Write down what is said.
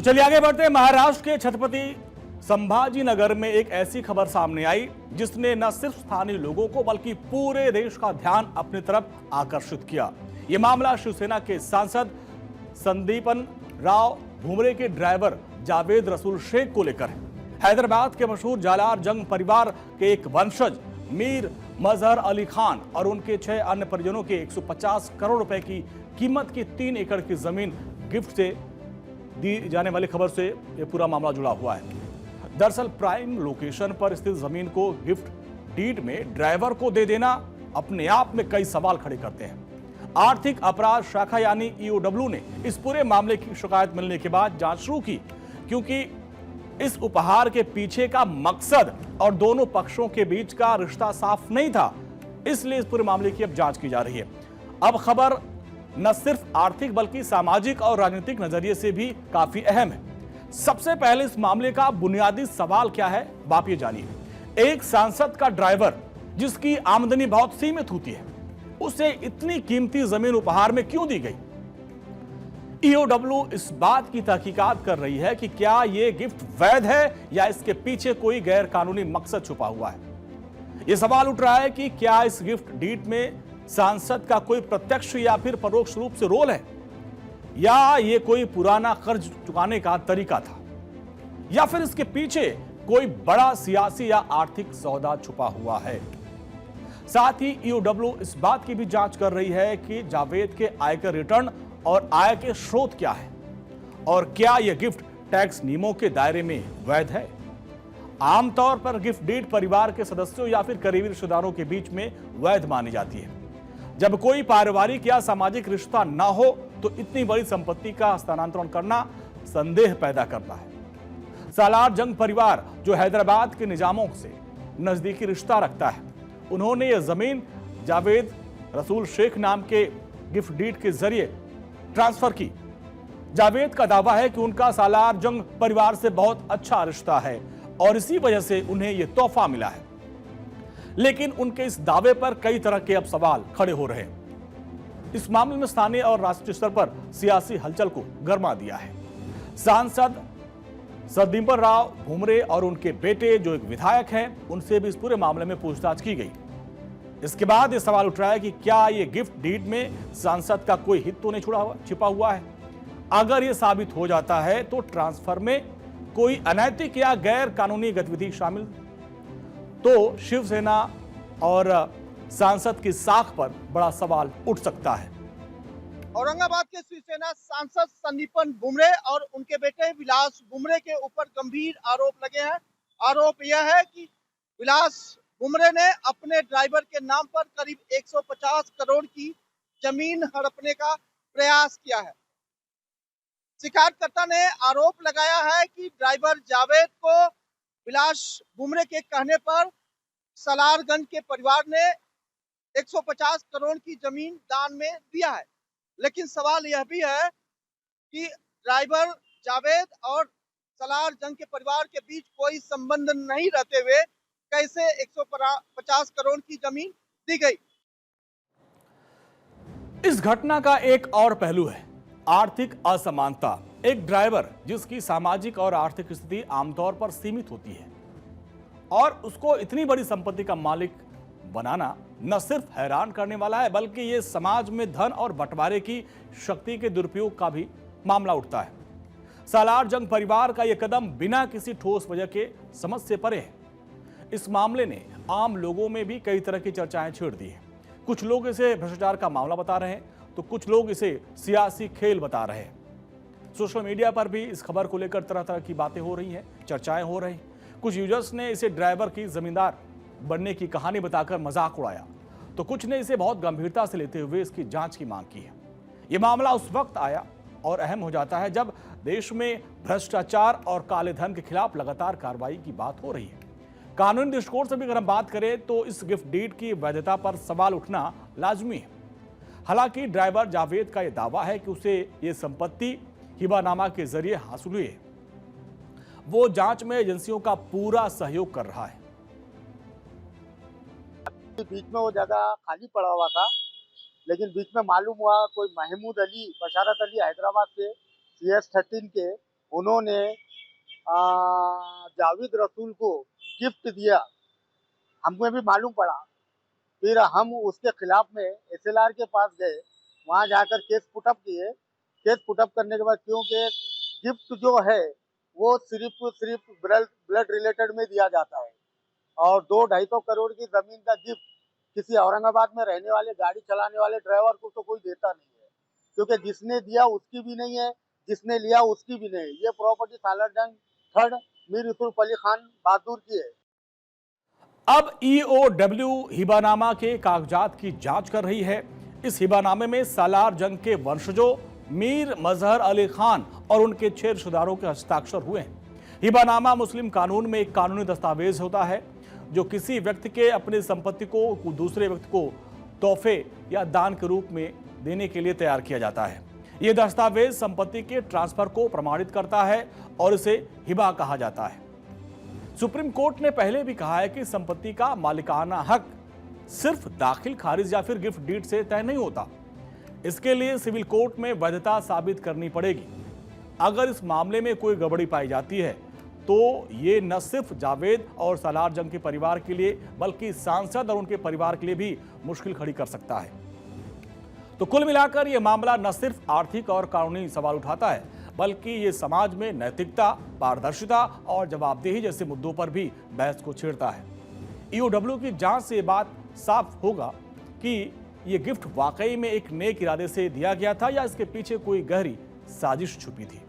चलिए आगे बढ़ते हैं। महाराष्ट्र के छत्रपति संभाजी नगर में एक ऐसी खबर सामने आई जिसने न सिर्फ स्थानीय लोगों को बल्कि पूरे देश का ध्यान अपनी तरफ आकर्षित किया। यह मामला शिवसेना के सांसद संदीपन राव भुमरे के ड्राइवर जावेद रसूल शेख को लेकर है। हैदराबाद के मशहूर जालार जंग परिवार के एक वंशज मीर मजहर अली खान और उनके 6 अन्य परिजनों के 150 करोड़ रुपए की कीमत की 3 एकड़ की जमीन गिफ्ट से दी जाने वाली खबर से यह पूरा मामला जुड़ा हुआ है। दरअसल प्राइम लोकेशन पर स्थित जमीन को गिफ्ट डीड में ड्राइवर को दे देना अपने आप में कई सवाल खड़े करते हैं। आर्थिक अपराध शाखा यानी ईओडब्ल्यू ने इस पूरे मामले की शिकायत मिलने के बाद जांच शुरू की, क्योंकि इस उपहार के पीछे का मकसद और दोनों पक्षों के बीच का रिश्ता साफ नहीं था, इसलिए इस पूरे मामले की अब जांच की जा रही है। अब खबर न सिर्फ आर्थिक बल्कि सामाजिक और राजनीतिक नजरिए से भी काफी अहम है। सबसे पहले इस मामले का बुनियादी सवाल क्या है, आप ये जानिए। एक सांसद का ड्राइवर जिसकी आमदनी बहुत सीमित होती है, उसे इतनी कीमती जमीन उपहार में क्यों दी गई? ईओडब्ल्यू इस बात की तहकीकात कर रही है कि क्या यह गिफ्ट वैध है या इसके पीछे कोई गैर कानूनी मकसद छुपा हुआ है। यह सवाल उठ रहा है कि क्या इस गिफ्ट डीड में सांसद का कोई प्रत्यक्ष या फिर परोक्ष रूप से रोल है, या यह कोई पुराना कर्ज चुकाने का तरीका था, या फिर इसके पीछे कोई बड़ा सियासी या आर्थिक सौदा छुपा हुआ है। साथ ही ईओडब्ल्यू इस बात की भी जांच कर रही है कि जावेद के आयकर रिटर्न और आय के स्रोत क्या है और क्या यह गिफ्ट टैक्स नियमों के दायरे में वैध है। आमतौर पर गिफ्ट डीड परिवार के सदस्यों या फिर करीबी रिश्तेदारों के बीच में वैध मानी जाती है। जब कोई पारिवारिक या सामाजिक रिश्ता ना हो तो इतनी बड़ी संपत्ति का हस्तांतरण करना संदेह पैदा करता है। सालार जंग परिवार जो हैदराबाद के निजामों से नजदीकी रिश्ता रखता है, उन्होंने यह जमीन जावेद रसूल शेख नाम के गिफ्ट डीड के जरिए ट्रांसफर की। जावेद का दावा है कि उनका सालार जंग परिवार से बहुत अच्छा रिश्ता है और इसी वजह से उन्हें यह तोहफा मिला है। लेकिन उनके इस दावे पर कई तरह के अब सवाल खड़े हो रहे हैं। इस मामले में स्थानीय और राष्ट्रीय स्तर पर सियासी हलचल को गरमा दिया है। सांसद संदीपन राव भुमरे और उनके बेटे जो एक विधायक हैं, उनसे भी इस पूरे मामले में पूछताछ की गई। इसके बाद यह सवाल उठ रहा है कि क्या यह गिफ्ट डीड में सांसद का कोई हित तो नहीं छिपा हुआ है। अगर यह साबित हो जाता है तो ट्रांसफर में कोई अनैतिक या गैर कानूनी गतिविधि शामिल, तो शिवसेना और सांसद की साख पर बड़ा सवाल उठ सकता है। औरंगाबाद के शिवसेना सांसद संदीपन भुमरे और उनके बेटे विलास भुमरे के ऊपर गंभीर आरोप लगे हैं। आरोप यह है कि विलास भुमरे ने अपने ड्राइवर के नाम पर करीब 150 करोड़ की जमीन हड़पने का प्रयास किया है। शिकायतकर्ता ने आरोप लगाया है कि ड्राइवर जावेद को विलास भुमरे के कहने पर सलारगंज के परिवार ने 150 करोड़ की जमीन दान में दिया है। लेकिन सवाल यह भी है कि ड्राइवर जावेद और सलारजंग के परिवार के बीच कोई संबंध नहीं रहते हुए कैसे 150 करोड़ की जमीन दी गई। इस घटना का एक और पहलू है आर्थिक असमानता। एक ड्राइवर जिसकी सामाजिक और आर्थिक स्थिति आमतौर पर सीमित होती है और उसको इतनी बड़ी संपत्ति का मालिक बनाना न सिर्फ हैरान करने वाला है, बल्कि यह समाज में धन और बंटवारे की शक्ति के दुरुपयोग का भी मामला उठता है। सालार जंग परिवार का यह कदम बिना किसी ठोस वजह के समझ से परे है। इस मामले ने आम लोगों में भी कई तरह की चर्चाएं छेड़ दी हैं। कुछ लोग इसे भ्रष्टाचार का मामला बता रहे हैं, तो कुछ लोग इसे सियासी खेल बता रहे हैं। सोशल मीडिया पर भी इस खबर को लेकर तरह तरह की बातें हो रही हैं, चर्चाएं हो रही हैं। कुछ यूजर्स ने इसे ड्राइवर की जमींदार बनने की कहानी बताकर मजाक उड़ाया, तो कुछ ने इसे बहुत गंभीरता से लेते हुए इसकी जांच की मांग की है। यह मामला उस वक्त आया और अहम हो जाता है जब देश में भ्रष्टाचार और काले धन के खिलाफ लगातार कार्रवाई की बात हो रही है। कानूनी दृष्टिकोण से भी अगर हम बात करें तो इस गिफ्ट डीड की वैधता पर सवाल उठना लाजमी है। हालांकि ड्राइवर जावेद का यह दावा है कि उसे यह संपत्ति हिबानामा के जरिए हासिल हुई है। वो जांच में एजेंसियों का पूरा सहयोग कर रहा है। बीच में वो जगह खाली पड़ा हुआ था, लेकिन बीच में मालूम हुआ कोई महमूद अली, बशारत अली हैदराबाद के CS13 के, उन्होंने जावेद रसूल को गिफ्ट दिया, हमको भी मालूम पड़ा। फिर हम उसके खिलाफ में SLR के पास गए, वहां जाकर केस पुटअप किए। केस पुटअप करने के बाद, क्योंकि गिफ्ट जो है वो सिर्फ ब्लड रिलेटेड में दिया जाता है, और 200-250 करोड़ की जमीन का गिफ्ट किसी औरंगाबाद में रहने वाले गाड़ी चलाने वाले ड्राइवर को तो कोई देता नहीं है, क्योंकि जिसने दिया उसकी भी नहीं है, जिसने लिया उसकी भी नहीं। ये प्रॉपर्टी सालारजंग 3rd मीर यूसुफ अली खान बहादुर की है। अब EOW हिबानामा के कागजात की जांच कर रही है। इस हिबानामे में सालार जंग के वंशजों मीर मजहर अली खान और उनके 6 रिश्तेदारों के हस्ताक्षर हुए हैं। हिबानामा मुस्लिम कानून में एक कानूनी दस्तावेज होता है जो किसी व्यक्ति के अपनी संपत्ति को दूसरे व्यक्ति को तोहफे या दान के रूप में देने के लिए तैयार किया जाता है। यह दस्तावेज संपत्ति के ट्रांसफर को प्रमाणित करता है और इसे हिबा कहा जाता है। सुप्रीम कोर्ट ने पहले भी कहा है कि संपत्ति का मालिकाना हक सिर्फ दाखिल खारिज या फिर गिफ्ट डीड से तय नहीं होता। इसके लिए सिविल कोर्ट में वैधता साबित करनी पड़ेगी। अगर इस मामले में कोई गड़बड़ी पाई जाती है तो ये न सिर्फ जावेद और सालार जंग के परिवार के लिए बल्कि सांसद और उनके परिवार के लिए भी मुश्किल खड़ी कर सकता है। तो कुल मिलाकर यह मामला न सिर्फ आर्थिक और कानूनी सवाल उठाता है, बल्कि ये समाज में नैतिकता, पारदर्शिता और जवाबदेही जैसे मुद्दों पर भी बहस को छेड़ता है। EOW की जांच से ये बात साफ होगा कि ये गिफ्ट वाकई में एक नेक इरादे से दिया गया था या इसके पीछे कोई गहरी साजिश छुपी थी।